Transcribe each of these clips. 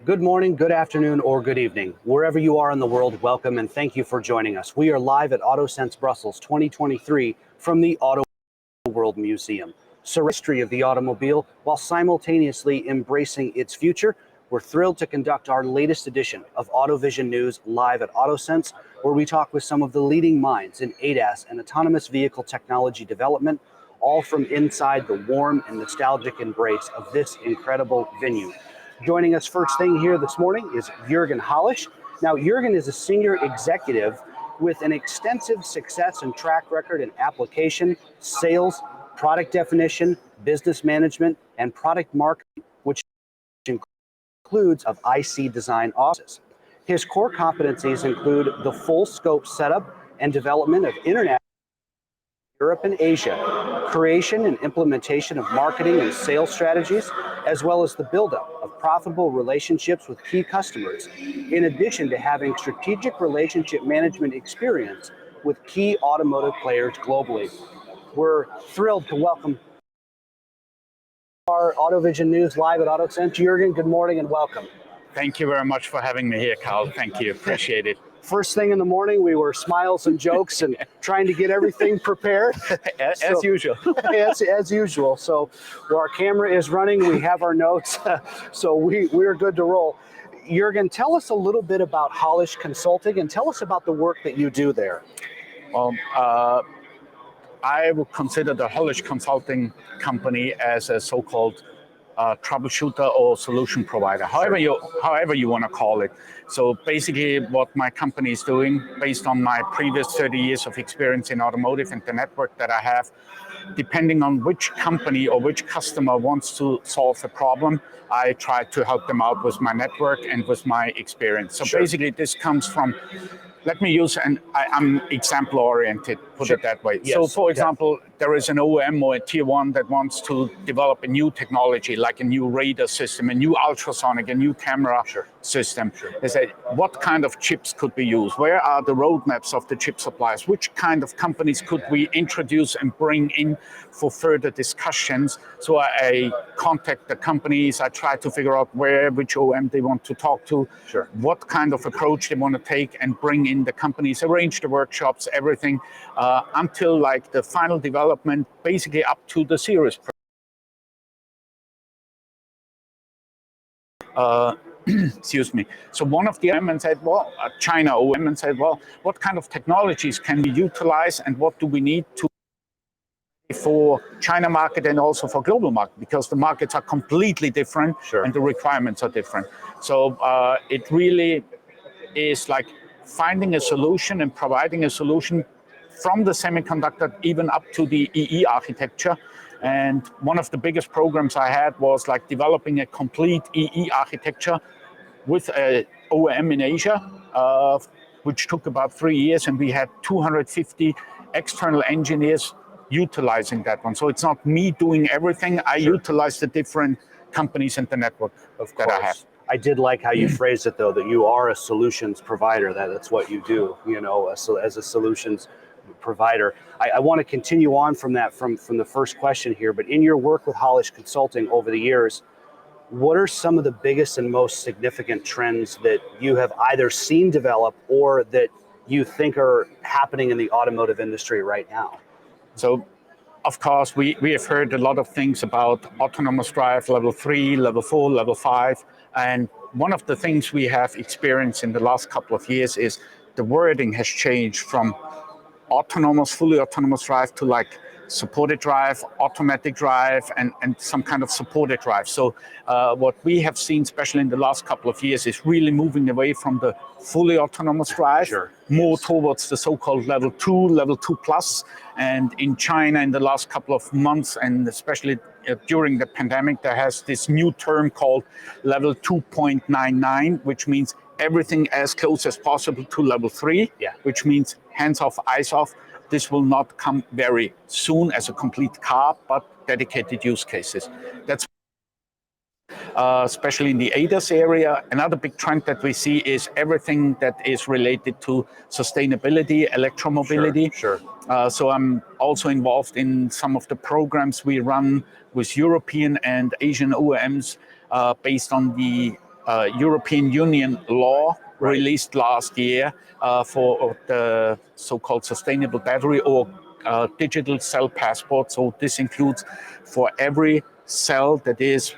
Good morning, good afternoon, or good evening. Wherever you are in the world, welcome and thank you for joining us. We are live at AutoSens Brussels 2023 from the Auto World Museum. So, history of the automobile while simultaneously embracing its future. We're thrilled to conduct our latest edition of AutoVision News live at AutoSens, where we talk with some of the leading minds in ADAS and autonomous vehicle technology development, all from inside the warm and nostalgic embrace of this incredible venue. Joining us first thing here this morning is Juergen Hoellisch. Now, Juergen is a senior executive with an extensive success and track record in application, sales, product definition, business management, and product marketing, which includes of IC design offices. His core competencies include the full scope setup and development of international Europe and Asia, creation and implementation of marketing and sales strategies, as well as the buildup of profitable relationships with key customers, in addition to having strategic relationship management experience with key automotive players globally. We're thrilled to welcome our AutoVision News live at AutoSens. Juergen, good morning and welcome. Thank you very much for having me here, Carl. Thank you. Appreciate it. First thing in the morning, we were smiles and jokes and trying to get everything prepared. As usual. as usual. So our camera is running, we have our notes, so we're good to roll. Juergen, tell us a little bit about Hoellisch Consulting and tell us about the work that you do there. Well, I would consider the Hoellisch Consulting company as a so-called troubleshooter or solution provider, however you want to call it. So basically what my company is doing, based on my previous 30 years of experience in automotive and the network that I have, depending on which company or which customer wants to solve a problem, I try to help them out with my network and with my experience. So basically this comes from, let me use, and I'm example oriented, put it that way. Yes. So for example, there is an OEM or a tier one that wants to develop a new technology, like a new radar system, a new ultrasonic, a new camera system. They say, what kind of chips could be used? Where are the roadmaps of the chip suppliers? Which kind of companies could we introduce and bring in for further discussions? So I contact the companies, I try to figure out which OEM they want to talk to, what kind of approach they want to take and bring in the companies, arrange the workshops, everything, until like the final development, basically up to the series. Excuse me. So one of the OEM said, well, China OEM said, well, what kind of technologies can we utilize and what do we need to for China market and also for global market, because the markets are completely different and the requirements are different. So it really is like finding a solution and providing a solution from the semiconductor even up to the EE architecture. And one of the biggest programs I had was like developing a complete EE architecture with a OEM in Asia, which took about 3 years, and we had 250 external engineers utilizing that one. So it's not me doing everything. I utilize the different companies and the network that I have. I did like how you phrased it, though, that you are a solutions provider. That's what you do, you know, as a solutions provider. I want to continue on from that, from the first question here, but in your work with Hoellisch Consulting over the years, what are some of the biggest and most significant trends that you have either seen develop or that you think are happening in the automotive industry right now? So, of course, we have heard a lot of things about autonomous drive, level 3, level 4, level 5. And one of the things we have experienced in the last couple of years is the wording has changed from autonomous, fully autonomous drive to like supported drive, automatic drive, and some kind of supported drive. So what we have seen, especially in the last couple of years, is really moving away from the fully autonomous drive, more towards the so-called level 2, level 2 plus. And in China, in the last couple of months, and especially during the pandemic, there has this new term called level 2.99, which means everything as close as possible to level 3, which means hands off, eyes off. This will not come very soon as a complete car, but dedicated use cases. That's especially in the ADAS area. Another big trend that we see is everything that is related to sustainability, electromobility. So I'm also involved in some of the programs we run with European and Asian OEMs based on the European Union law released last year for the so-called sustainable battery or digital cell passport. So this includes for every cell that is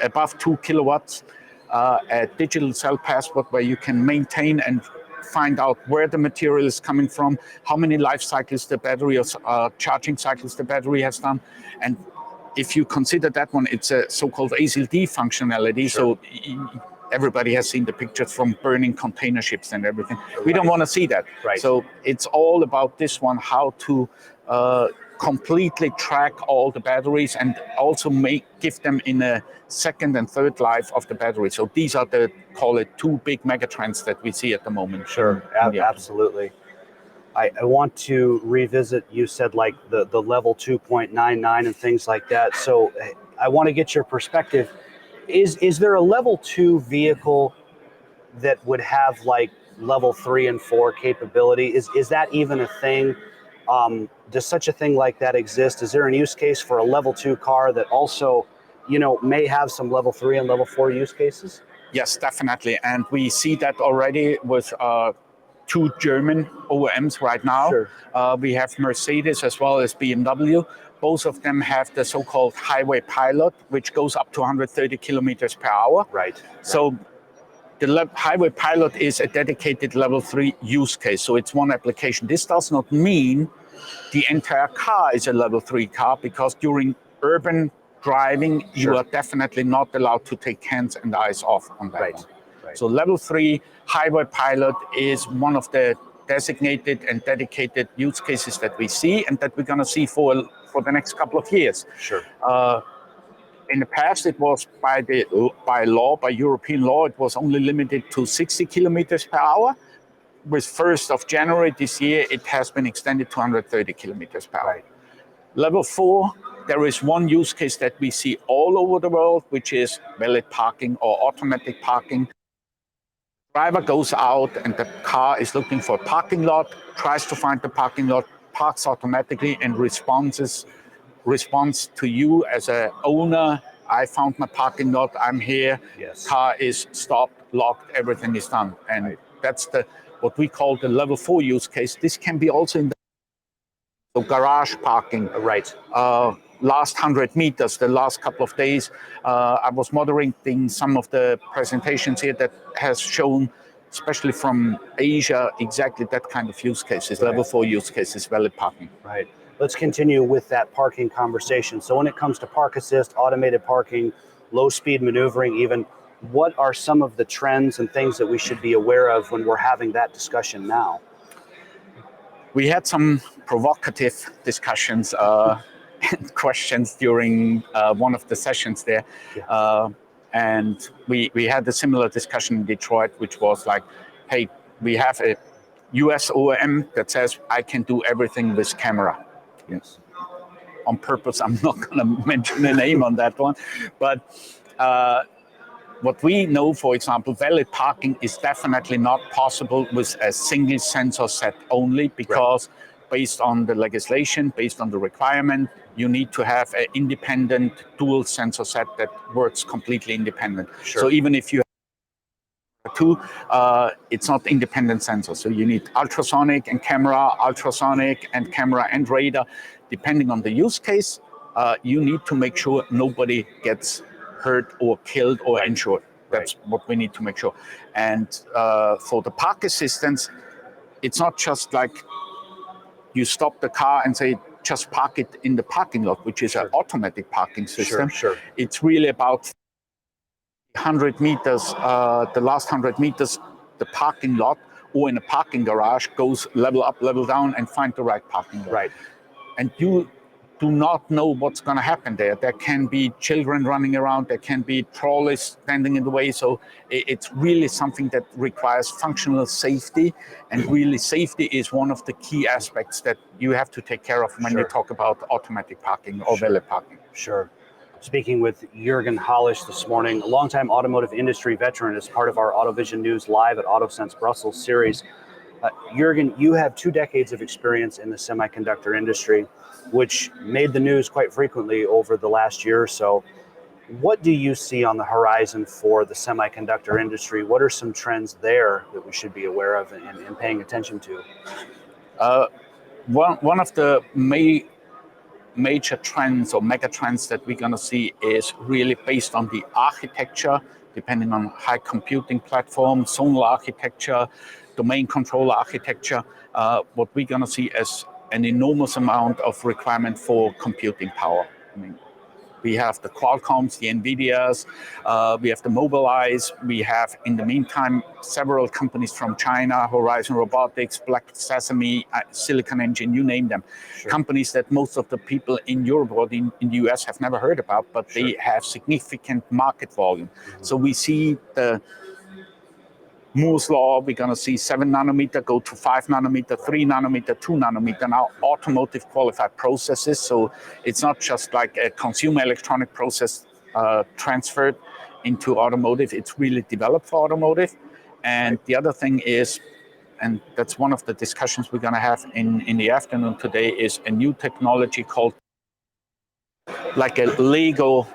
above 2 kilowatts, a digital cell passport where you can maintain and find out where the material is coming from, how many life cycles the battery or charging cycles the battery has done, and if you consider that one, it's a so-called ASIL-D functionality. Sure. So everybody has seen the pictures from burning container ships and everything. We don't want to see that. Right. So it's all about this one, how to completely track all the batteries and also give them in a second and third life of the battery. So these are call it two big megatrends that we see at the moment. Sure, absolutely. I want to revisit, you said like the level 2.99 and things like that. So I want to get your perspective. Is there a level 2 vehicle that would have like level 3 and 4 capability? Is that even a thing? Does such a thing like that exist? Is there an use case for a level 2 car that also, may have some level 3 and level 4 use cases? Yes, definitely. And we see that already with two German OEMs right now. Sure. We have Mercedes as well as BMW. Both of them have the so-called highway pilot, which goes up to 130 kilometers per hour. Right. So the highway pilot is a dedicated level 3 use case. So it's one application. This does not mean the entire car is a level 3 car, because during urban driving, you are definitely not allowed to take hands and eyes off on that one. Right. So level 3 highway pilot is one of the designated and dedicated use cases that we see and that we're going to see for the next couple of years. Sure. In the past, it was by European law, it was only limited to 60 kilometers per hour. With 1st of January this year, it has been extended to 130 kilometers per hour. Right. Level 4, there is one use case that we see all over the world, which is valet parking or automatic parking. Driver goes out and the car is looking for a parking lot, tries to find the parking lot, parks automatically and responds to you as an owner. I found my parking lot, I'm here, car is stopped, locked, everything is done. And that's what we call the level 4 use case. This can be also in the garage parking. Right. Last 100 meters, the last couple of days, I was moderating some of the presentations here that has shown, especially from Asia, exactly that kind of use cases, level 4 use cases, valet parking. Right. Let's continue with that parking conversation. So when it comes to park assist, automated parking, low speed maneuvering even, what are some of the trends and things that we should be aware of when we're having that discussion now? We had some provocative discussions and questions during one of the sessions there. And we had a similar discussion in Detroit, which was like, hey, we have a US OEM that says, I can do everything with camera. Yes. On purpose, I'm not going to mention the name on that one. But what we know, for example, valet parking is definitely not possible with a single sensor set only, because based on the legislation, based on the requirement, you need to have an independent dual sensor set that works completely independent. Sure. So even if you have two, it's not independent sensor. So you need ultrasonic and camera and radar. Depending on the use case, you need to make sure nobody gets hurt or killed or injured. That's what we need to make sure. And for the park assistance, it's not just like you stop the car and say, just park it in the parking lot, which is an automatic parking system. Sure. It's really about 100 meters, the last 100 meters, the parking lot or in a parking garage goes level up, level down and find the right parking lot. Right. And you do not know what's going to happen there. There can be children running around, there can be trolleys standing in the way. So it's really something that requires functional safety. And really safety is one of the key aspects that you have to take care of when you talk about automatic parking or valet parking. Sure. Speaking with Juergen Hoellisch this morning, a longtime automotive industry veteran, as part of our AutoVision News Live at AutoSens Brussels series. Juergen, you have 2 decades of experience in the semiconductor industry, which made the news quite frequently over the last year or so. What do you see on the horizon for the semiconductor industry? What are some trends there that we should be aware of and paying attention to? One of the major trends or mega trends that we're going to see is really based on the architecture, depending on high computing platform, zonal architecture, domain control architecture. What we're going to see is an enormous amount of requirement for computing power. I mean, we have the Qualcomms, the NVIDIAs, we have the Mobileyes. We have, in the meantime, several companies from China, Horizon Robotics, Black Sesame, Silicon Engine, you name them. Sure. Companies that most of the people in Europe or in the US have never heard about, but Sure. they have significant market volume. So we see the Moore's Law, we're going to see 7 nanometer go to 5 nanometer, 3 nanometer, 2 nanometer, now automotive qualified processes. So it's not just like a consumer electronic process transferred into automotive, it's really developed for automotive. And the other thing is, and that's one of the discussions we're going to have in the afternoon today, is a new technology called like a Lego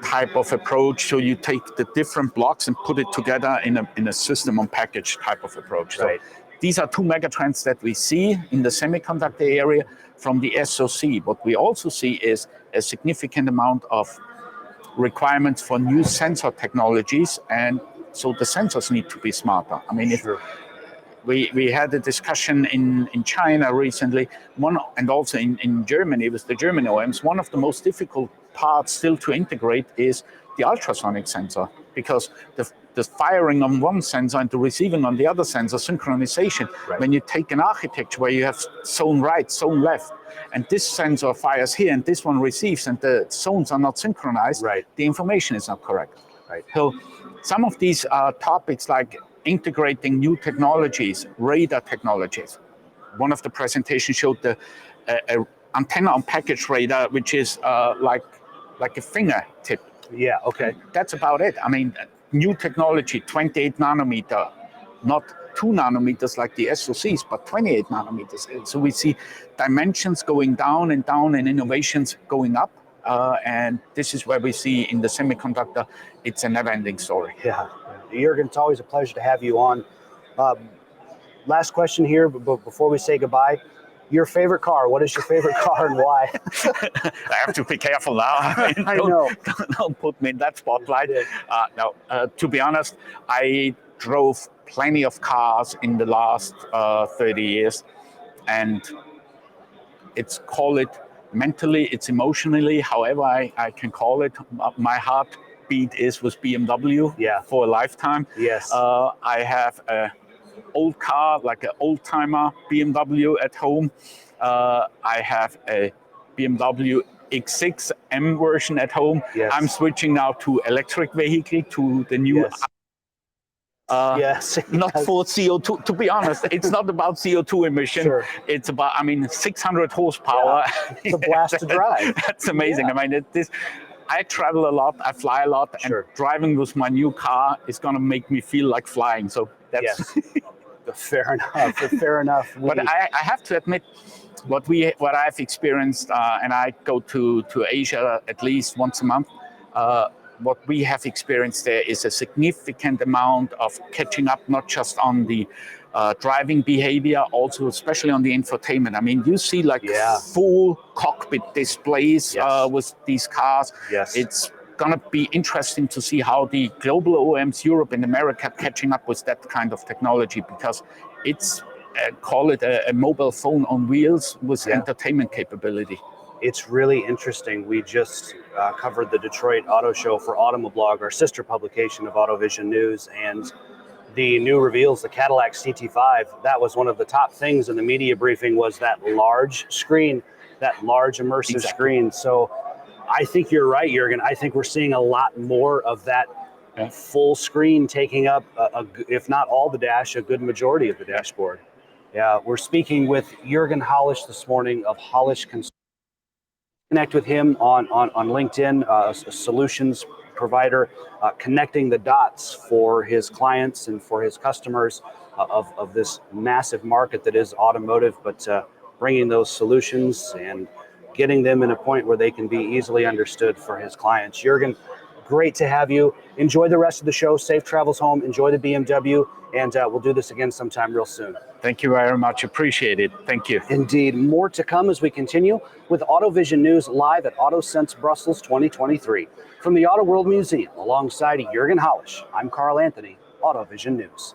type of approach. So you take the different blocks and put it together in a system on package type of approach. Right. So these are two mega trends that we see in the semiconductor area from the SoC. What we also see is a significant amount of requirements for new sensor technologies, and so the sensors need to be smarter. I mean, Sure. we had a discussion in China recently, and also in Germany with the German OEMs. One of the most difficult parts still to integrate is the ultrasonic sensor, because the firing on one sensor and the receiving on the other sensor, synchronization. Right. When you take an architecture where you have zone right, zone left, and this sensor fires here and this one receives, and the zones are not synchronized, Right. the information is not correct. Right. So some of these topics like integrating new technologies, radar technologies. One of the presentations showed the antenna on package radar, which is like a fingertip. Yeah, okay. And that's about it. I mean, new technology, 28 nanometer, not 2 nanometers like the SoCs, but 28 nanometers. And so we see dimensions going down and innovations going up. And this is where we see in the semiconductor, it's a never-ending story. Yeah. Juergen, it's always a pleasure to have you on. Last question here, but before we say goodbye, your favorite car. What is your favorite car and why? I have to be careful now. I know. Don't put me in that spotlight. No, to be honest, I drove plenty of cars in the last 30 years, and call it mentally, it's emotionally, however I can call it. My heartbeat is with BMW for a lifetime. Yes. I have an old car, like an old timer BMW at home. I have a BMW X6 M version at home. Yes. I'm switching now to electric vehicle, to the new yes. Not for CO2. To be honest, it's not about CO2 emission. Sure. It's about, 600 horsepower. Yeah. It's a blast to drive. That's amazing. Yeah. I mean, I travel a lot, I fly a lot, and driving with my new car is going to make me feel like flying. So that's fair enough. Fair enough. But I have to admit, what I've experienced, and I go to Asia at least once a month. What we have experienced there is a significant amount of catching up, not just on the driving behavior, also especially on the infotainment. I mean, you see like full cockpit displays with these cars. Yes. It's going to be interesting to see how the global OEMs, Europe and America, catching up with that kind of technology, because it's, call it a mobile phone on wheels with entertainment capability. It's really interesting. We just covered the Detroit Auto Show for Automoblog, our sister publication of AutoVision News, and the new reveals, the Cadillac CT5. That was one of the top things in the media briefing, was that large screen, that large immersive screen. So I think you're right, Juergen. I think we're seeing a lot more of that full screen taking up, if not all the dash, a good majority of the dashboard. Yeah, we're speaking with Juergen Hoellisch this morning of Hoellisch Consulting. Connect with him on LinkedIn, a solutions provider, connecting the dots for his clients and for his customers of this massive market that is automotive, but bringing those solutions and getting them in a point where they can be easily understood for his clients. Juergen, Great to have you. Enjoy the rest of the show. Safe travels home. Enjoy the BMW, and we'll do this again sometime real soon. Thank you very much. Appreciate it. Thank you. Indeed. More to come as we continue with AutoVision News live at AutoSens Brussels 2023. From the Auto World Museum, alongside Juergen Hoellisch, I'm Carl Anthony, AutoVision News.